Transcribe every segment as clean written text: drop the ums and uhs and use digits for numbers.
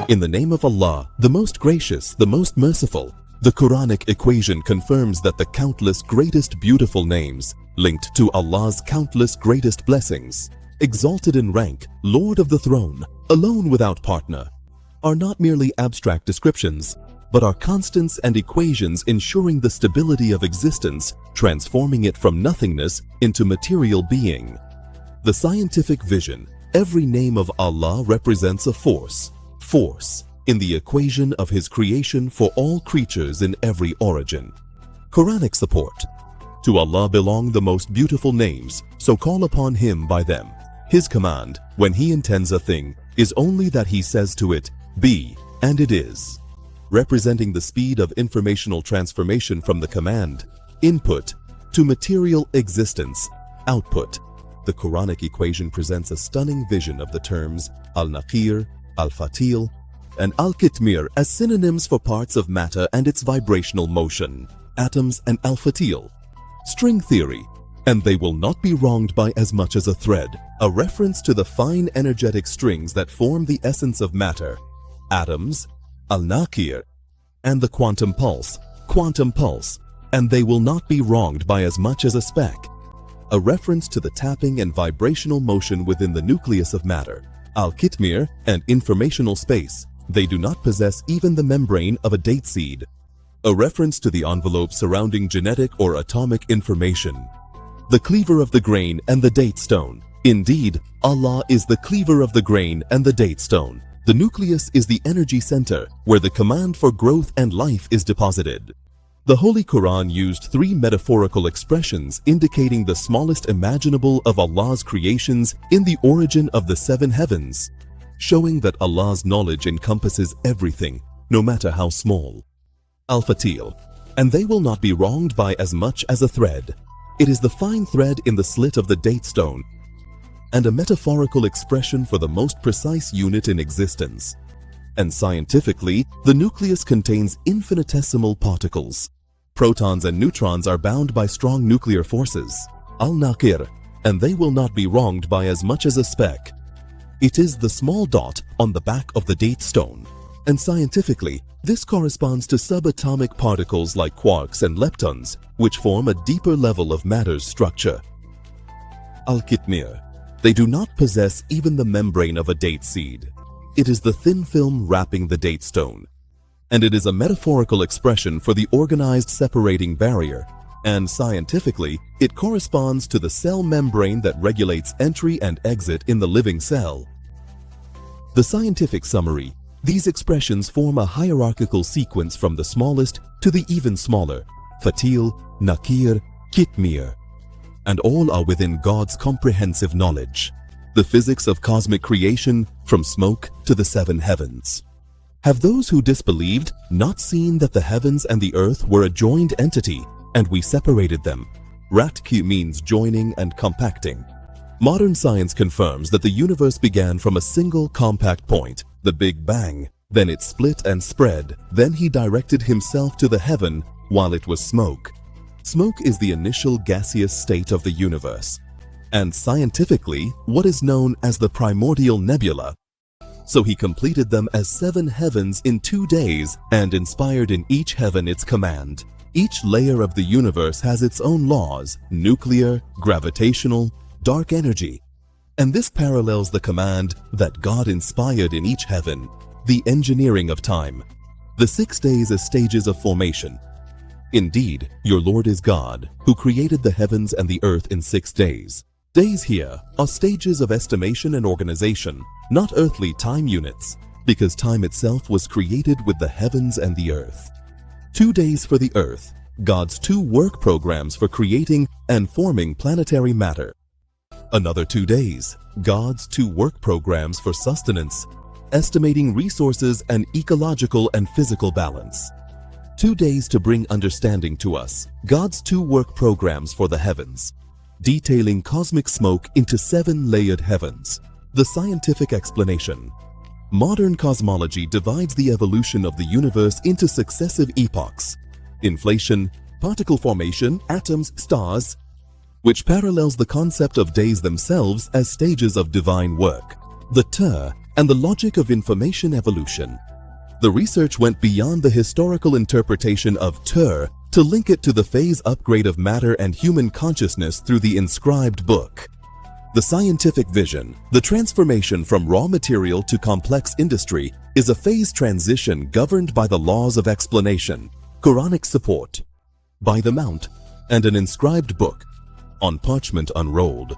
In the name of Allah, the most gracious, the most merciful. The Quranic equation confirms that the countless greatest beautiful names, linked to Allah's countless greatest blessings, exalted in rank, Lord of the throne, alone without partner, are not merely abstract descriptions, but are constants and equations ensuring the stability of existence, transforming it from nothingness into material being. The scientific vision, every name of Allah represents a force in the equation of His creation for all creatures in every origin. Quranic support. To Allah belong the most beautiful names, so call upon Him by them. His command, when He intends a thing, is only that He says to it, be, and it is. Representing the speed of informational transformation from the command, input, to material existence, output. The Quranic equation presents a stunning vision of the terms al-Naqir, al-Fatil, and al-Kitmir as synonyms for parts of matter and its vibrational motion, atoms and al-Fatil. String theory, and they will not be wronged by as much as a thread, a reference to the fine energetic strings that form the essence of matter, atoms, al-Naqir, and the quantum pulse, and they will not be wronged by as much as a speck, a reference to the tapping and vibrational motion within the nucleus of matter, al-Kitmir, and informational space. They do not possess even the membrane of a date seed, a reference to the envelope surrounding genetic or atomic information. The cleaver of the grain and the date stone. Indeed, Allah is the cleaver of the grain and the date stone. The nucleus is the energy center where the command for growth and life is deposited. The Holy Quran used three metaphorical expressions indicating the smallest imaginable of Allah's creations in the origin of the seven heavens, showing that Allah's knowledge encompasses everything, no matter how small. Al-Fatil, and they will not be wronged by as much as a thread. It is the fine thread in the slit of the date stone, and a metaphorical expression for the most precise unit in existence. And scientifically, the nucleus contains infinitesimal particles. Protons and neutrons are bound by strong nuclear forces, al-Naqir, and they will not be wronged by as much as a speck. It is the small dot on the back of the date stone, and scientifically, this corresponds to subatomic particles like quarks and leptons, which form a deeper level of matter's structure. Al-Kitmir, they do not possess even the membrane of a date seed. It is the thin film wrapping the date stone, and it is a metaphorical expression for the organized separating barrier, and scientifically, it corresponds to the cell membrane that regulates entry and exit in the living cell. The scientific summary: these expressions form a hierarchical sequence from the smallest to the even smaller, Fatil, Naqir, Kitmir, and all are within God's comprehensive knowledge. The physics of cosmic creation from smoke to the seven heavens. Have those who disbelieved not seen that the heavens and the earth were a joined entity and we separated them? Ratki means joining and compacting. Modern science confirms that the universe began from a single compact point, the Big Bang. Then it split and spread. Then He directed Himself to the heaven while it was smoke. Smoke is the initial gaseous state of the universe, and scientifically what is known as the primordial nebula. So He completed them as 7 heavens in 2 days and inspired in each heaven its command. Each layer of the universe has its own laws: nuclear, gravitational, dark energy. And this parallels the command that God inspired in each heaven, the engineering of time, the 6 days as stages of formation. Indeed, your Lord is God, who created the heavens and the earth in 6 days. Days here are stages of estimation and organization, not earthly time units, because time itself was created with the heavens and the earth. 2 days for the earth, God's 2 work programs for creating and forming planetary matter. Another 2 days, God's 2 work programs for sustenance, estimating resources and ecological and physical balance. 2 days to bring understanding to us, God's 2 work programs for the heavens, detailing cosmic smoke into 7 layered heavens. The scientific explanation. Modern cosmology divides the evolution of the universe into successive epochs: inflation, particle formation, atoms, stars, which parallels the concept of days themselves as stages of divine work. The and the logic of information evolution. The research went beyond the historical interpretation of Tur to link it to the phase upgrade of matter and human consciousness through the inscribed book. The scientific vision, the transformation from raw material to complex industry, is a phase transition governed by the laws of explanation, Quranic support, by the Mount, and an inscribed book, on parchment unrolled.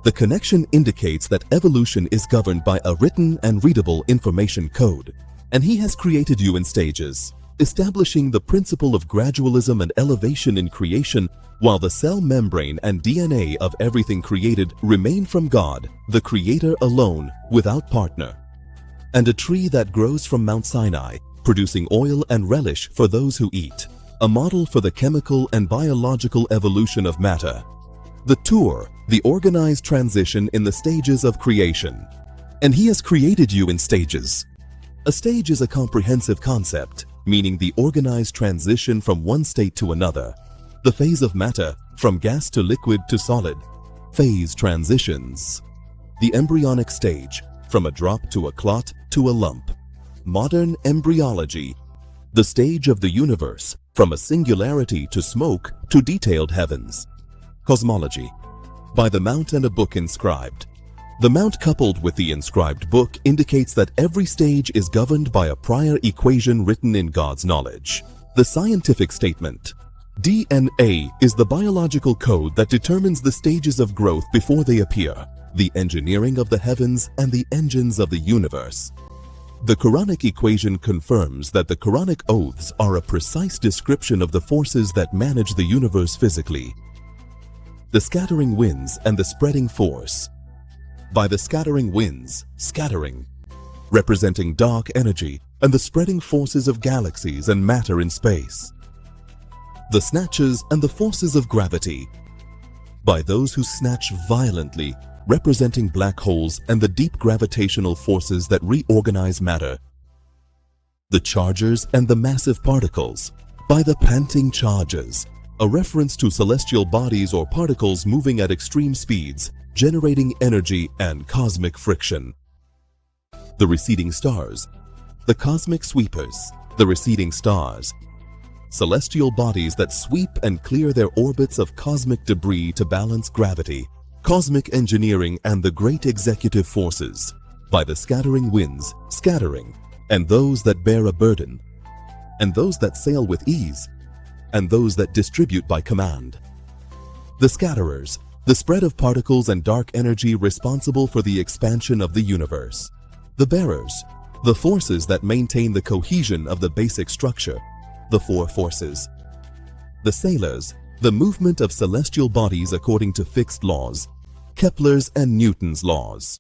The connection indicates that evolution is governed by a written and readable information code, and He has created you in stages, establishing the principle of gradualism and elevation in creation, while the cell membrane and DNA of everything created remain from God, the Creator alone, without partner. And a tree that grows from Mount Sinai, producing oil and relish for those who eat, a model for the chemical and biological evolution of matter. The Tur, the organized transition in the stages of creation. And He has created you in stages. A stage is a comprehensive concept, meaning the organized transition from one state to another. The phase of matter, from gas to liquid to solid. Phase transitions. The embryonic stage, from a drop to a clot to a lump. Modern embryology. The stage of the universe, from a singularity to smoke to detailed heavens. Cosmology. By the Mount and a book inscribed. The Mount coupled with the inscribed book indicates that every stage is governed by a prior equation written in God's knowledge. The scientific statement. DNA is the biological code that determines the stages of growth before they appear, the engineering of the heavens and the engines of the universe. The Quranic equation confirms that the Quranic oaths are a precise description of the forces that manage the universe physically. The scattering winds and the spreading force. By the scattering winds, scattering, representing dark energy and the spreading forces of galaxies and matter in space. The snatches and the forces of gravity. By those who snatch violently, representing black holes and the deep gravitational forces that reorganize matter. The chargers and the massive particles. By the panting charges, a reference to celestial bodies or particles moving at extreme speeds, generating energy and cosmic friction. The receding stars. The cosmic sweepers. The receding stars. Celestial bodies that sweep and clear their orbits of cosmic debris to balance gravity. Cosmic engineering and the great executive forces. By the scattering winds, scattering, and those that bear a burden, and those that sail with ease, and those that distribute by command. The scatterers. The spread of particles and dark energy responsible for the expansion of the universe. The bearers. The forces that maintain the cohesion of the basic structure. The four forces. The sailors. The movement of celestial bodies according to fixed laws. Kepler's and Newton's laws.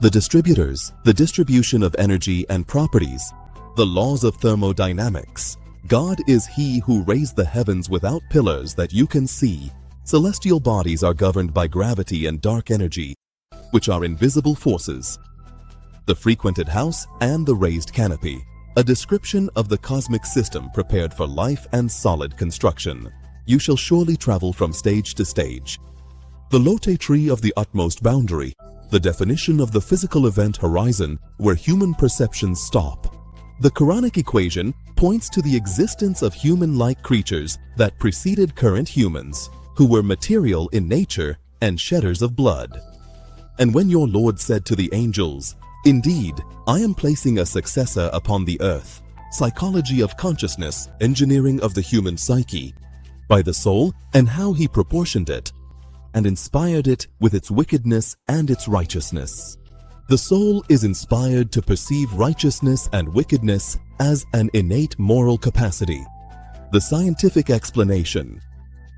The distributors. The distribution of energy and properties. The laws of thermodynamics. God is He who raised the heavens without pillars that you can see. Celestial bodies are governed by gravity and dark energy, which are invisible forces. The frequented house and the raised canopy, a description of the cosmic system prepared for life and solid construction. You shall surely travel from stage to stage. The lote tree of the utmost boundary, the definition of the physical event horizon where human perceptions stop. The Quranic equation points to the existence of human-like creatures that preceded current humans, who were material in nature and shedders of blood. And when your Lord said to the angels, "Indeed, I am placing a successor upon the earth," psychology of consciousness, engineering of the human psyche, by the soul and how He proportioned it, and inspired it with its wickedness and its righteousness. The soul is inspired to perceive righteousness and wickedness as an innate moral capacity. The scientific explanation.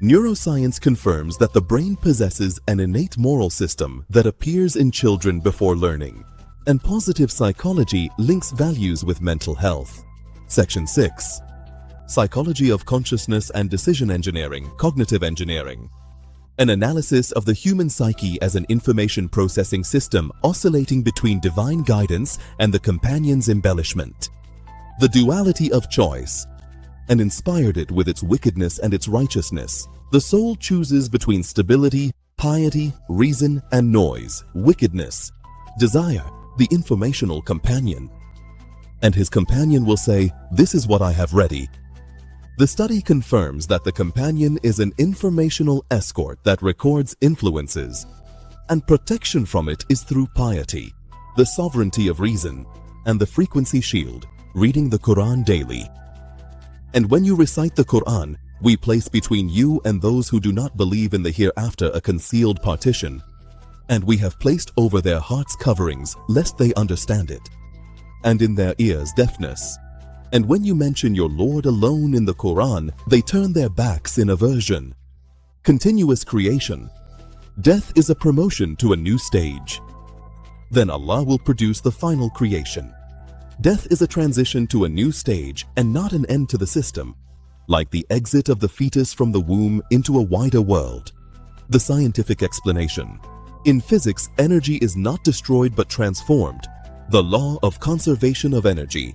Neuroscience confirms that the brain possesses an innate moral system that appears in children before learning, and positive psychology links values with mental health. Section 6. Psychology of consciousness and decision engineering, cognitive engineering. An analysis of the human psyche as an information processing system oscillating between divine guidance and the companion's embellishment. The duality of choice, and inspired it with its wickedness and its righteousness. The soul chooses between stability, piety, reason, and noise, wickedness, desire, the informational companion. And his companion will say, "This is what I have ready." The study confirms that the companion is an informational escort that records influences, and protection from it is through piety, the sovereignty of reason, and the frequency shield, reading the Qur'an daily. And when you recite the Qur'an, we place between you and those who do not believe in the hereafter a concealed partition, and we have placed over their hearts coverings lest they understand it, and in their ears deafness. And when you mention your Lord alone in the Qur'an, they turn their backs in aversion. Continuous creation. Death is a promotion to a new stage. Then Allah will produce the final creation. Death is a transition to a new stage and not an end to the system, like the exit of the fetus from the womb into a wider world. The scientific explanation. In physics, energy is not destroyed but transformed, the law of conservation of energy.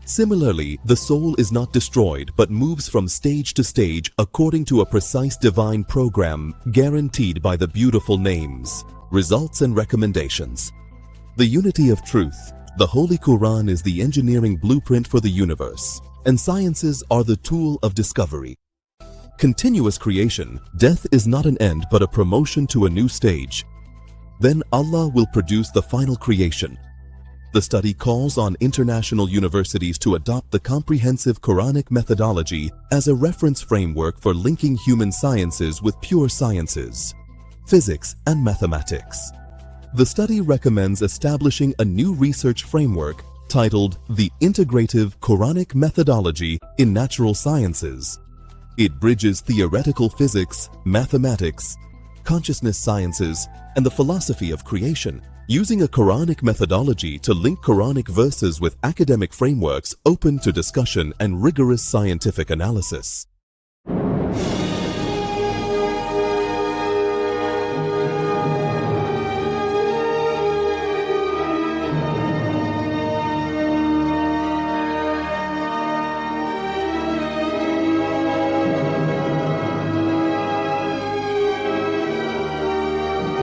Similarly, the soul is not destroyed but moves from stage to stage according to a precise divine program guaranteed by the beautiful names, results and recommendations. The unity of truth. The Holy Qur'an is the engineering blueprint for the universe, and sciences are the tool of discovery. Continuous creation. Death is not an end but a promotion to a new stage. Then Allah will produce the final creation. The study calls on international universities to adopt the comprehensive Quranic methodology as a reference framework for linking human sciences with pure sciences, physics and mathematics. The study recommends establishing a new research framework titled the Integrative Quranic Methodology in Natural Sciences. It bridges theoretical physics, mathematics, consciousness sciences, and the philosophy of creation, using a Quranic methodology to link Quranic verses with academic frameworks open to discussion and rigorous scientific analysis.